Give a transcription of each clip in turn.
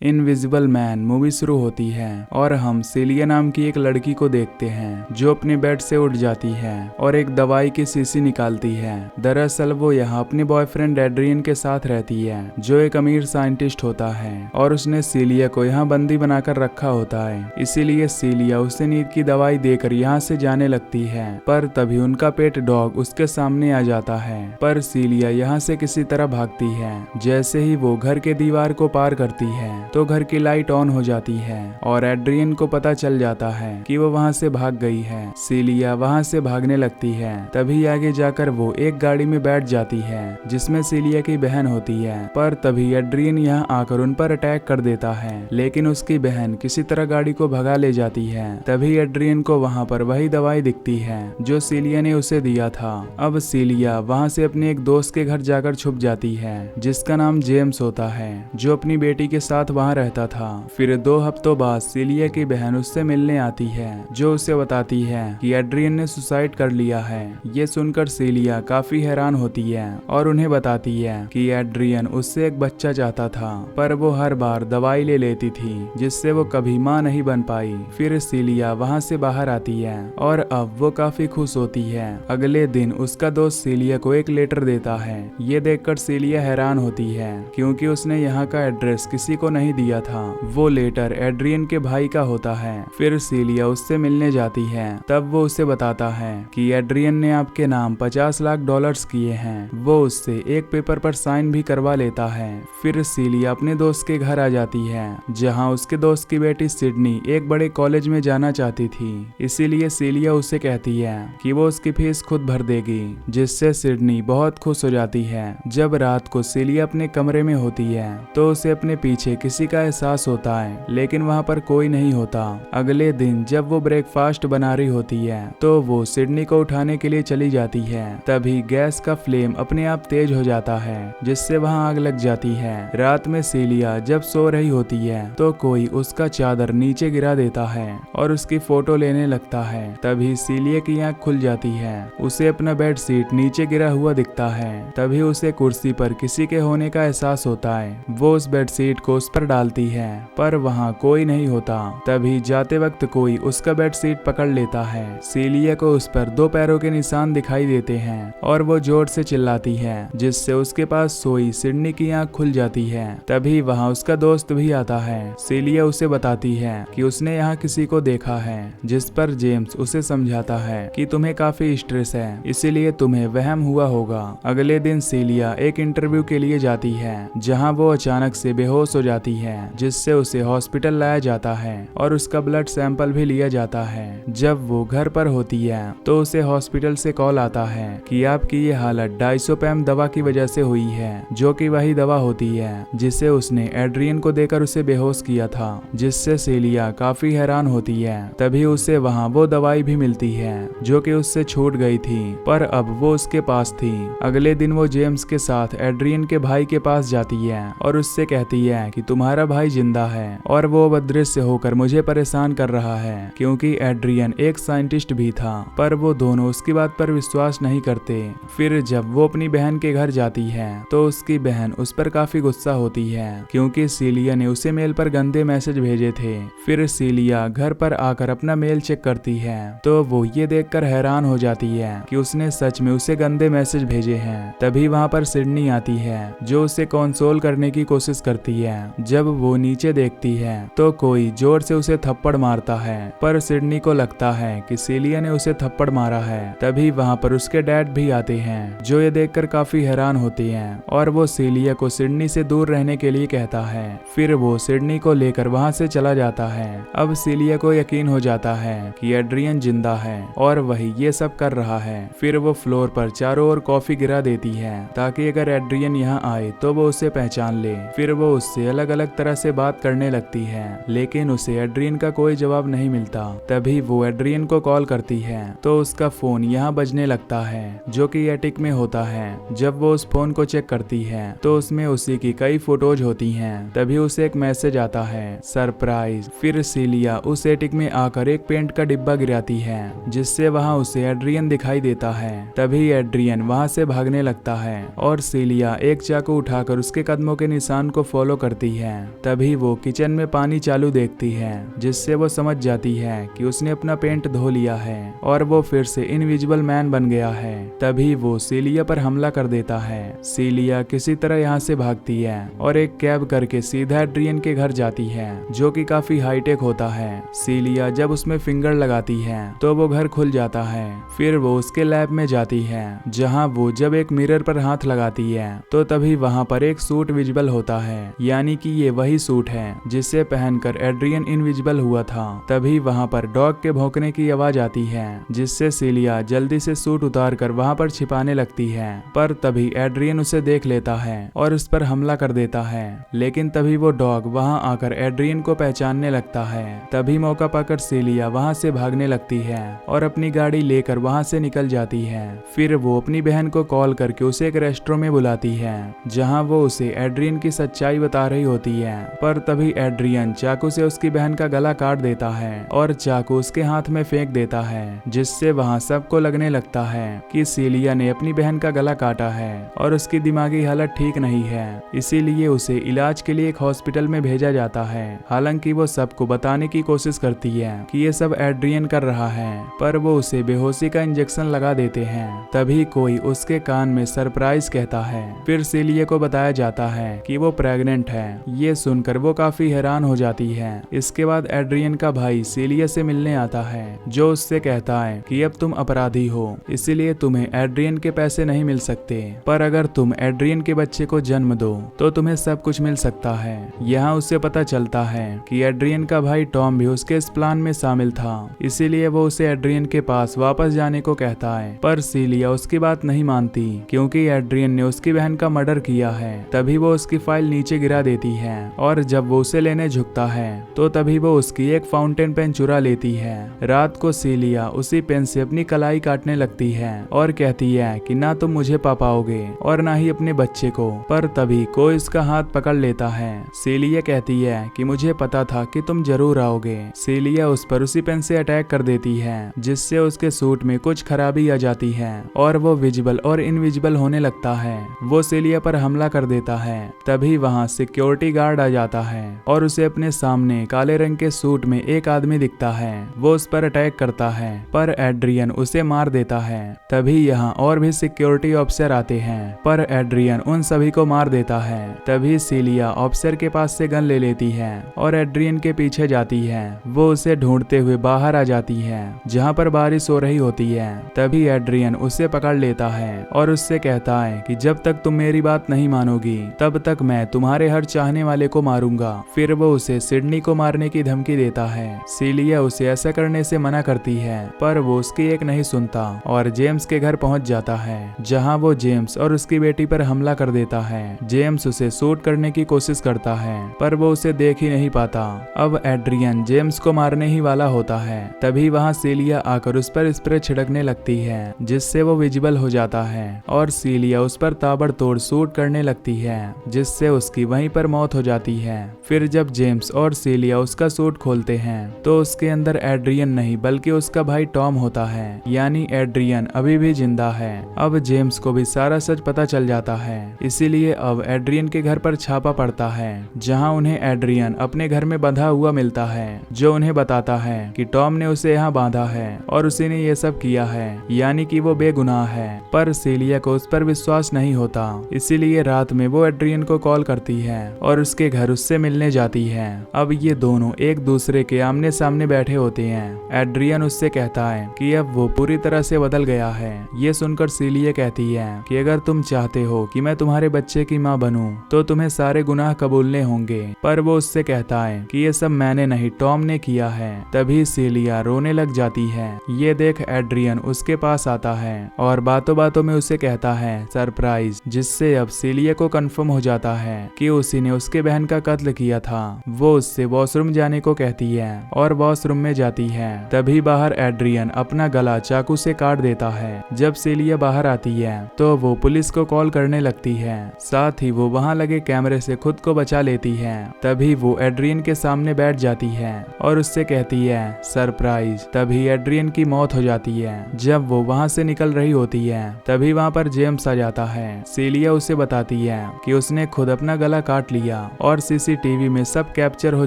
Invisible man movie शुरू होती है और हम सीलिया नाम की एक लड़की को देखते हैं जो अपने बेड से उठ जाती है और एक दवाई की शीशी निकालती है। दरअसल वो यहाँ अपने बॉयफ्रेंड एड्रियन के साथ रहती है जो एक अमीर साइंटिस्ट होता है और उसने सीलिया को यहाँ बंदी बनाकर रखा होता है। इसीलिए सीलिया उसे नींद की दवाई देकर यहाँ से जाने लगती है, पर तभी उनका पेट डॉग उसके सामने आ जाता है। पर सीलिया यहाँ से किसी तरह भागती है। जैसे ही वो घर के दीवार को पार करती है तो घर की लाइट ऑन हो जाती है और एड्रियन को पता चल जाता है कि वो वहाँ से भाग गई है। सीलिया वहाँ से भागने लगती है। तभी आगे जाकर वो एक गाड़ी में बैठ जाती है जिसमें सीलिया की बहन होती है, पर तभी एड्रियन यहाँ आकर उन पर अटैक कर देता है, लेकिन उसकी बहन किसी तरह गाड़ी को भगा ले जाती है। तभी एड्रियन को वहाँ पर वही दवाई दिखती है जो सीलिया ने उसे दिया था। अब सीलिया वहाँ से अपने एक दोस्त के घर जाकर छुप जाती है जिसका नाम जेम्स होता है, जो अपनी बेटी के साथ वहाँ रहता था। फिर 2 हफ्तों बाद सीलिया की बहन उससे मिलने आती है जो उसे बताती है कि एड्रियन ने सुसाइड कर लिया है। ये सुनकर सीलिया काफी हैरान होती है और उन्हें बताती है कि एड्रियन उससे एक बच्चा चाहता था, पर वो हर बार दवाई ले लेती थी जिससे वो कभी माँ नहीं बन पाई। फिर सीलिया वहाँ से बाहर आती है और अब वो काफी खुश होती है। अगले दिन उसका दोस्त सीलिया को एक लेटर देता है। ये देखकर सीलिया हैरान होती है क्योंकि उसने यहाँ का एड्रेस किसी को नहीं दिया था। वो लेटर एड्रियन के भाई का होता है। फिर सीलिया उससे मिलने जाती है। तब वो उसे बताता है कि एड्रियन ने आपके नाम $50 लाख किए हैं। वो उससे एक पेपर पर साइन भी करवा लेता है। फिर सीलिया अपने दोस्त के घर आ जाती है जहाँ उसके दोस्त की बेटी सिडनी एक बड़े कॉलेज में जाना चाहती थी। इसीलिए सीलिया उसे कहती है कि वो उसकी फीस खुद भर देगी, जिससे सिडनी बहुत खुश हो जाती है। जब रात को सीलिया अपने कमरे में होती है तो उसे अपने पीछे किसी का एहसास होता है, लेकिन वहाँ पर कोई नहीं होता। अगले दिन जब वो ब्रेकफास्ट बना रही होती है तो वो सिडनी को उठाने के लिए चली जाती है। तभी गैस का फ्लेम अपने आप तेज हो जाता है जिससे वहाँ आग लग जाती है। रात में सीलिया जब सो रही होती है तो कोई उसका चादर नीचे गिरा देता है और उसकी फोटो लेने लगता है। तभी सीलिया की आँख खुल जाती है। उसे अपना बेड शीट नीचे गिरा हुआ दिखता है। तभी उसे कुर्सी पर किसी के होने का एहसास होता है। वो उस बेड शीट को उस पर डालती है पर वहाँ कोई नहीं होता। तभी जाते वक्त कोई उसका बेड शीट पकड़ लेता है। सीलिया को उस पर 2 पैरों के निशान दिखाई देते हैं और वो जोर से चिल्लाती है जिससे उसके पास सोई सिडनी की आँख खुल जाती है। तभी वहाँ उसका दोस्त भी आता है। सीलिया उसे बताती है कि उसने यहाँ किसी को देखा है, जिस पर जेम्स उसे समझाता है कि तुम्हें काफी स्ट्रेस है, इसीलिए तुम्हें वहम हुआ होगा। अगले दिन सीलिया एक इंटरव्यू के लिए जाती है जहाँ वो अचानक से बेहोश हो जाती है, जिससे उसे हॉस्पिटल लाया जाता है और उसका ब्लड सैंपल भी लिया जाता है। जब वो घर पर होती है तो उसे हॉस्पिटल से कॉल आता है कि आपकी ये हालत डाइसोपैम दवा की वजह से हुई है, जो कि वही दवा होती है जिसे उसने एड्रियन को देकर उसे बेहोश किया था, जिससे सीलिया काफी हैरान होती है। तभी उसे वहाँ वो दवाई भी मिलती है जो कि उससे छूट गई थी, पर अब वो उसके पास थी। अगले दिन वो जेम्स के साथ एड्रियन के भाई के पास जाती है और उससे कहती है कि तुम्हारा भाई जिंदा है और वो अदृश्य होकर मुझे परेशान कर रहा है, क्योंकि एड्रियन एक साइंटिस्ट भी था। पर वो दोनों उसकी बात पर विश्वास नहीं करते। फिर जब वो अपनी बहन के घर जाती है तो उसकी बहन उस पर काफी गुस्सा होती है क्योंकि सीलिया ने उसे मेल पर गंदे मैसेज भेजे थे। फिर सीलिया घर पर आकर अपना मेल चेक करती है तो वो ये देखकर हैरान हो जाती है कि उसने सच में उसे गंदे मैसेज भेजे हैं। तभी वहाँ पर सिडनी आती है जो उसे कंसोल करने की कोशिश करती है। जब वो नीचे देखती है तो कोई जोर से उसे थप्पड़ मारता है, पर सिडनी को लगता है कि सीलिया ने उसे थप्पड़ मारा है। तभी वहाँ पर उसके डैड भी आते हैं जो ये देखकर काफी हैरान होते हैं और वो सीलिया को सिडनी से दूर रहने के लिए कहता है। फिर वो सिडनी को लेकर वहाँ से चला जाता है। अब सीलिया को यकीन हो जाता है कि एड्रियन जिंदा है और वही ये सब कर रहा है। फिर वो फ्लोर पर चारों ओर कॉफी गिरा देती है ताकि अगर एड्रियन यहाँ आए तो वो उसे पहचान ले। फिर वो उससे अलग अलग तरह से बात करने लगती है, लेकिन उसे एड्रियन का कोई जवाब नहीं मिलता। तभी वो एड्रियन को कॉल करती है तो उसका फोन यहाँ बजने लगता है जो कि एटिक में होता है। जब वो उस फोन को चेक करती है तो उसमें उसी की कई फोटोज होती हैं। तभी उसे एक मैसेज आता है, सरप्राइज। फिर सीलिया उस एटिक में आकर एक पेंट का डिब्बा गिराती है जिससे वहाँ उसे एड्रियन दिखाई देता है। तभी एड्रियन वहाँ से भागने लगता है और सीलिया एक चाकू उठाकर उसके कदमों के निशान को फॉलो करती है तभी वो किचन में पानी चालू देखती है, जिससे वो समझ जाती है कि उसने अपना पेंट धो लिया है और वो फिर से इनविजिबल मैन बन गया है। तभी वो सीलिया पर हमला कर देता है। सीलिया किसी तरह यहाँ से भागती है और एक कैब करके सीधा एड्रियन के घर जाती है, जो कि काफी हाईटेक होता है। सीलिया जब उसमें फिंगर लगाती है तो वो घर खुल जाता है। फिर वो उसके लैब में जाती है, जहाँ वो जब एक मिरर पर हाथ लगाती है तो तभी वहाँ पर एक सूट विजिबल होता है, यानी कि ये वही सूट है जिसे पहनकर एड्रियन इनविजिबल हुआ था। तभी वहाँ पर डॉग के भौंकने की आवाज आती है, जिससे सीलिया जल्दी से सूट उतार कर वहाँ पर छिपाने लगती है। पर तभी एड्रियन उसे देख लेता है और उस पर हमला कर देता है, लेकिन तभी वो डॉग वहाँ आकर एड्रियन को पहचानने लगता है। तभी मौका पाकर सीलिया वहाँ से भागने लगती है और अपनी गाड़ी लेकर वहाँ से निकल जाती है। फिर वो अपनी बहन को कॉल करके उसे एक रेस्टोरेंट में बुलाती है, जहाँ वो उसे एड्रियन की सच्चाई बता रही होती है। पर तभी एड्रियन चाकू से उसकी बहन का गला काट देता है और चाकू उसके हाथ में फेंक देता है, जिससे वहाँ सबको लगने लगता है कि सीलिया ने अपनी बहन का गला काटा है और उसकी दिमागी हालत ठीक नहीं है, इसीलिए उसे इलाज के लिए एक हॉस्पिटल में भेजा जाता है। हालांकि वो सबको बताने की कोशिश करती है कि ये सब एड्रियन कर रहा है, पर वो उसे बेहोशी का इंजेक्शन लगा देते हैं। तभी कोई उसके कान में सरप्राइज कहता है। फिर सीलिया को बताया जाता है कि वो प्रेग्नेंट है। ये सुनकर वो काफी हैरान हो जाती है। इसके बाद एड्रियन का भाई सीलिया से मिलने आता है, जो उससे कहता है कि अब तुम अपराधी हो, इसीलिए तुम्हें एड्रियन के पैसे नहीं मिल सकते, पर अगर तुम एड्रियन के बच्चे को जन्म दो तो तुम्हें सब कुछ मिल सकता है। यहाँ उससे पता चलता है कि एड्रियन का भाई टॉम भी उसके इस प्लान में शामिल था, इसीलिए वो उसे एड्रियन के पास वापस जाने को कहता है। पर सीलिया उसकी बात नहीं मानती, क्योंकि एड्रियन ने उसकी बहन का मर्डर किया है। तभी वो उसकी फाइल नीचे गिरा देती है और जब वो उसे लेने झुकता है तो तभी वो उसकी एक फाउंटेन पेन चुरा लेती है। रात को सीलिया उसी पेन से अपनी कलाई काटने लगती है और कहती है कि ना तुम मुझे पा पाओगे और ना ही अपने बच्चे को। पर तभी कोई उसका हाथ पकड़ लेता है। सीलिया कहती है कि मुझे पता था कि तुम जरूर आओगे। सीलिया उस पर उसी पेन से अटैक कर देती है, जिससे उसके सूट में कुछ खराबी आ जाती है और वो विजिबल और इनविजिबल होने लगता है। वो सीलिया पर हमला कर देता है। तभी वहाँ सिक्योरिटी गार्ड आ जाता है और उसे अपने सामने काले रंग के सूट में एक आदमी दिखता है। वो उस पर अटैक करता है, पर एड्रियन उसे मार देता है। तभी यहाँ और भी सिक्योरिटी ऑफिसर आते हैं, पर एड्रियन उन सभी को मार देता है। तभी सीलिया ऑफिसर के पास से गन ले लेती है और एड्रियन के पीछे जाती है। वो उसे ढूंढते हुए बाहर आ जाती है, जहाँ पर बारिश हो रही होती है। तभी एड्रियन उसे पकड़ लेता है और उससे कहता है कि जब तक तुम मेरी बात नहीं मानोगी तब तक मैं तुम्हारे हर चाहने वाले को मारूंगा। फिर वो उसे सिडनी को मारने की धमकी देता है। सीलिया उसे ऐसा करने से मना करती है, पर वो उसकी एक नहीं सुनता और जेम्स के घर पहुंच जाता है, जहां वो जेम्स और उसकी बेटी पर हमला कर देता है। जेम्स उसे शूट करने की कोशिश करता है, पर वो उसे देख ही नहीं पाता। अब एड्रियन जेम्स को मारने ही वाला होता है। तभी वहाँ सीलिया आकर उस पर स्प्रे छिड़कने लगती है, जिससे वो विजिबल हो जाता है और सीलिया उस पर ताबड़तोड़ शूट करने लगती है, जिससे उसकी वहीं पर मौत हो जाती है। फिर जब जेम्स और सीलिया उसका सूट खोलते हैं तो उसके अंदर एड्रियन नहीं बल्कि उसका भाई टॉम होता है, यानी एड्रियन अभी भी जिंदा है। अब जेम्स को भी सारा सच पता चल जाता है, इसीलिए अब एड्रियन के घर पर छापा पड़ता है, जहां उन्हें एड्रियन अपने घर में बंधा हुआ मिलता है, जो उन्हें बताता है कि टॉम ने उसे यहाँ बांधा है और उसी ने ये सब किया है, यानी कि वो बेगुनाह है। पर सीलिया को उस पर विश्वास नहीं होता, इसीलिए रात में वो एड्रियन को कॉल करती है और उसके घर उससे मिलने जाती है। अब ये दोनों एक दूसरे के आमने सामने बैठे होते हैं। एड्रियन उससे कहता है कि अब वो पूरी तरह से बदल गया है। ये सुनकर सीलिया कहती है कि अगर तुम चाहते हो कि मैं तुम्हारे बच्चे की माँ बनूं तो तुम्हें सारे गुनाह कबूलने होंगे। पर वो उससे कहता है कि ये सब मैंने नहीं टॉम ने किया है। तभी सीलिया रोने लग जाती है। ये देख एड्रियन उसके पास आता है और बातों बातों में उसे कहता है सरप्राइज, जिससे अब सीलिया को कंफर्म हो जाता है कि उसी ने उसके बहन का कत्ल किया था। वो उससे वॉशरूम जाने को कहती है और वॉशरूम में जाती है। तभी बाहर एड्रियन अपना गला चाकू से काट देता है। जब सीलिया बाहर आती है तो वो पुलिस को कॉल करने लगती है, साथ ही वो वहाँ लगे कैमरे से खुद को बचा लेती है। तभी वो एड्रियन के सामने बैठ जाती है और उससे कहती है सरप्राइज। तभी एड्रियन की मौत हो जाती है। जब वो वहाँ से निकल रही होती है तभी वहाँ पर जेम्स आ जाता है। सीलिया उसे बताती है कि उसने खुद अपना गला काट लिया लिया और सीसीटीवी में सब कैप्चर हो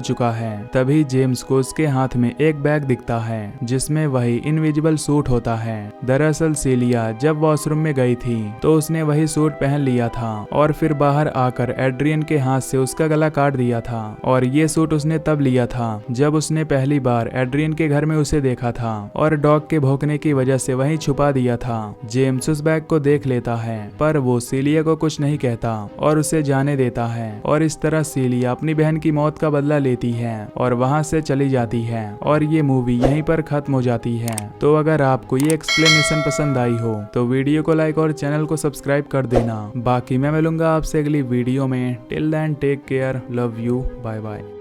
चुका है। तभी जेम्स को उसके हाथ में एक बैग दिखता है जिसमें वही इनविजिबल सूट होता है। दरअसल सीलिया जब वॉशरूम में गई थी तो उसने वही सूट पहन लिया था और फिर बाहर आकर एड्रियन के हाथ से उसका गला काट दिया था। और ये सूट उसने तब लिया था जब उसने पहली बार एड्रियन के घर में उसे देखा था और डॉग के भौंकने की वजह से वहीं छुपा दिया था। जेम्स उस बैग को देख लेता है पर वो सीलिया को कुछ नहीं कहता और उसे जाने देता है और इस तरह सीलिया अपनी बहन की मौत का बदला लेती है और वहां से चली जाती है और ये मूवी यहीं पर खत्म हो जाती है। तो अगर आपको ये एक्सप्लेनेशन पसंद आई हो तो वीडियो को लाइक और चैनल को सब्सक्राइब कर देना। बाकी मैं मिलूंगा आपसे अगली वीडियो में। Till then take care, love you, bye bye.